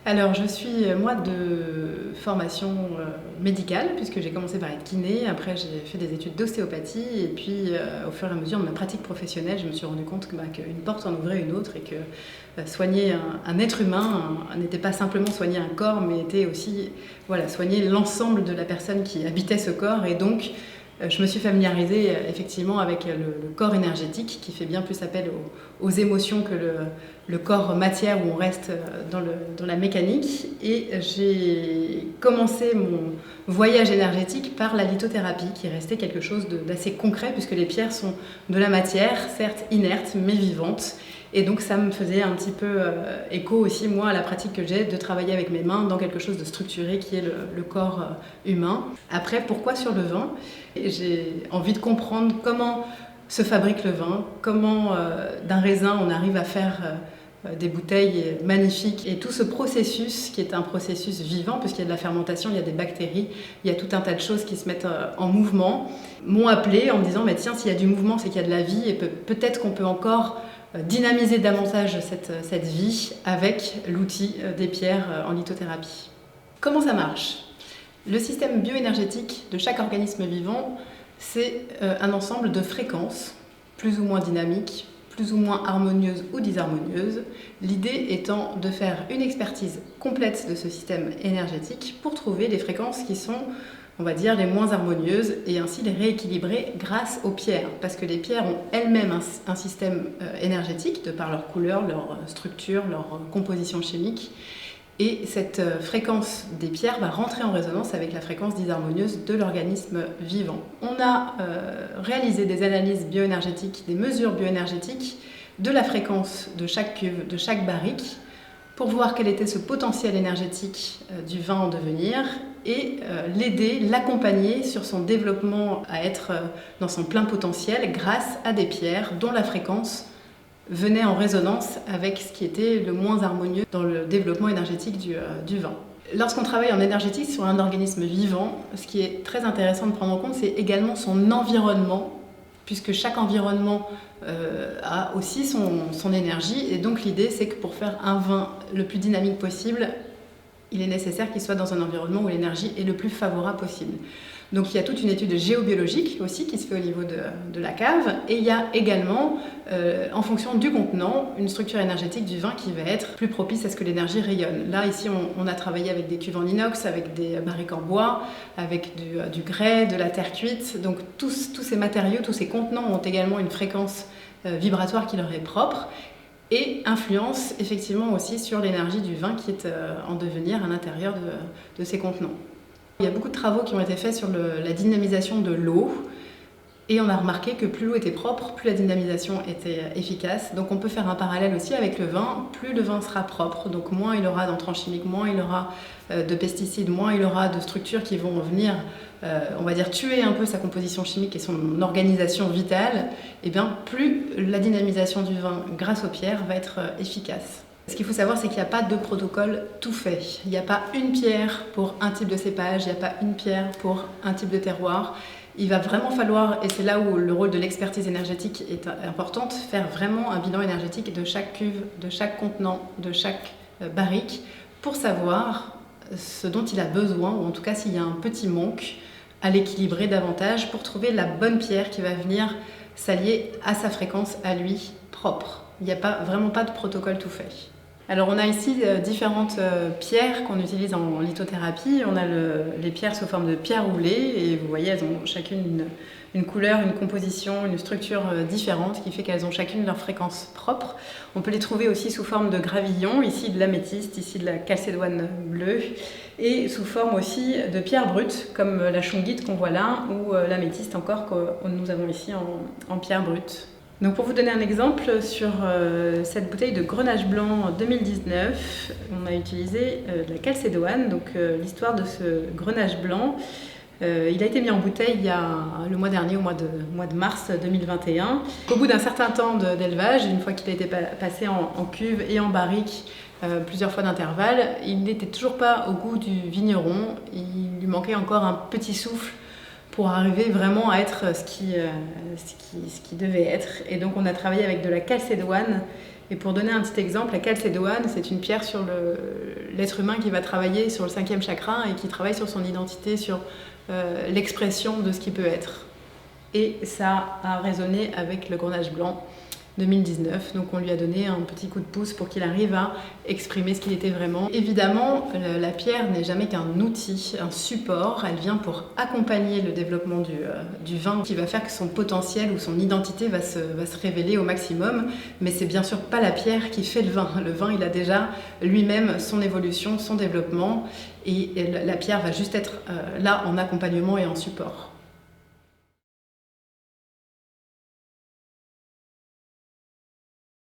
Alors, je suis, moi, de formation médicale, puisque j'ai commencé par être kiné. Après, j'ai fait des études d'ostéopathie. Et puis, au fur et à mesure de ma pratique professionnelle, je me suis rendu compte qu'une porte en ouvrait une autre et que soigner un être humain n'était pas simplement soigner un corps, mais était aussi soigner l'ensemble de la personne qui habitait ce corps. Et donc, je me suis familiarisée effectivement avec le corps énergétique qui fait bien plus appel aux émotions que le corps matière où on reste dans la mécanique. Et j'ai commencé mon voyage énergétique par la lithothérapie qui restait quelque chose d'assez concret puisque les pierres sont de la matière, certes inerte mais vivante. Et donc ça me faisait un petit peu écho aussi moi à la pratique que j'ai de travailler avec mes mains dans quelque chose de structuré qui est le corps humain. Après, pourquoi sur le vin ? J'ai envie de comprendre comment se fabrique le vin, comment d'un raisin on arrive à faire des bouteilles magnifiques et tout ce processus qui est un processus vivant puisqu'il y a de la fermentation, il y a des bactéries, il y a tout un tas de choses qui se mettent en mouvement, m'ont appelé en me disant mais tiens, s'il y a du mouvement c'est qu'il y a de la vie et peut-être qu'on peut encore dynamiser davantage cette vie avec l'outil des pierres en lithothérapie. Comment ça marche ? Le système bioénergétique de chaque organisme vivant, c'est un ensemble de fréquences, plus ou moins dynamiques, plus ou moins harmonieuses ou disharmonieuses. L'idée étant de faire une expertise complète de ce système énergétique pour trouver les fréquences qui sont, on va dire, les moins harmonieuses et ainsi les rééquilibrer grâce aux pierres. Parce que les pierres ont elles-mêmes un système énergétique de par leur couleur, leur structure, leur composition chimique. Et cette fréquence des pierres va rentrer en résonance avec la fréquence disharmonieuse de l'organisme vivant. On a réalisé des analyses bioénergétiques, des mesures bioénergétiques de la fréquence de chaque cuve, de chaque barrique, pour voir quel était ce potentiel énergétique du vin en devenir et l'aider, l'accompagner sur son développement à être dans son plein potentiel grâce à des pierres dont la fréquence venait en résonance avec ce qui était le moins harmonieux dans le développement énergétique du vin. Lorsqu'on travaille en énergétique sur un organisme vivant, ce qui est très intéressant de prendre en compte, c'est également son environnement, puisque chaque environnement a aussi son énergie. Et donc l'idée, c'est que pour faire un vin le plus dynamique possible, il est nécessaire qu'il soit dans un environnement où l'énergie est le plus favorable possible. Donc il y a toute une étude géobiologique aussi qui se fait au niveau de la cave et il y a également, en fonction du contenant, une structure énergétique du vin qui va être plus propice à ce que l'énergie rayonne. Là, ici, on a travaillé avec des cuves en inox, avec des barriques en bois, avec du grès, de la terre cuite. Donc tous ces matériaux, tous ces contenants ont également une fréquence vibratoire qui leur est propre et influence effectivement aussi sur l'énergie du vin qui est en devenir à l'intérieur de ces contenants. Il y a beaucoup de travaux qui ont été faits sur la dynamisation de l'eau et on a remarqué que plus l'eau était propre, plus la dynamisation était efficace. Donc on peut faire un parallèle aussi avec le vin. Plus le vin sera propre, donc moins il aura d'entrants chimiques, moins il aura de pesticides, moins il aura de structures qui vont venir, on va dire, tuer un peu sa composition chimique et son organisation vitale, et bien plus la dynamisation du vin grâce aux pierres va être efficace. Ce qu'il faut savoir, c'est qu'il n'y a pas de protocole tout fait. Il n'y a pas une pierre pour un type de cépage, il n'y a pas une pierre pour un type de terroir. Il va vraiment falloir, et c'est là où le rôle de l'expertise énergétique est important, faire vraiment un bilan énergétique de chaque cuve, de chaque contenant, de chaque barrique, pour savoir ce dont il a besoin, ou en tout cas s'il y a un petit manque, à l'équilibrer davantage pour trouver la bonne pierre qui va venir s'allier à sa fréquence, à lui, propre. Il n'y a vraiment pas de protocole tout fait. Alors on a ici différentes pierres qu'on utilise en lithothérapie. On a les pierres sous forme de pierres roulées et vous voyez elles ont chacune une couleur, une composition, une structure différente qui fait qu'elles ont chacune leur fréquence propre. On peut les trouver aussi sous forme de gravillon, ici de l'améthyste, ici de la chalcédoine bleue et sous forme aussi de pierres brutes comme la shungite qu'on voit là ou l'améthyste encore que nous avons ici en pierre brute. Donc pour vous donner un exemple, sur cette bouteille de Grenache blanc 2019, on a utilisé de la chalcédoine. Donc l'histoire de ce Grenache blanc, il a été mis en bouteille le mois dernier, au mois de mars 2021. Au bout d'un certain temps d'élevage, une fois qu'il a été passé en cuve et en barrique, plusieurs fois d'intervalle, il n'était toujours pas au goût du vigneron. Il lui manquait encore un petit souffle pour arriver vraiment à être ce qui devait être. Et donc on a travaillé avec de la chalcédoine Et pour donner un petit exemple, la calcédoine, c'est une pierre sur l'être humain qui va travailler sur le 5e chakra et qui travaille sur son identité, sur l'expression de ce qui peut être. Et ça a résonné avec le Grenage Blanc 2019, donc on lui a donné un petit coup de pouce pour qu'il arrive à exprimer ce qu'il était vraiment. Évidemment, la pierre n'est jamais qu'un outil, un support, elle vient pour accompagner le développement du vin qui va faire que son potentiel ou son identité va se révéler au maximum, mais c'est bien sûr pas la pierre qui fait le vin. Le vin, il a déjà lui-même son évolution, son développement, et la pierre va juste être là en accompagnement et en support.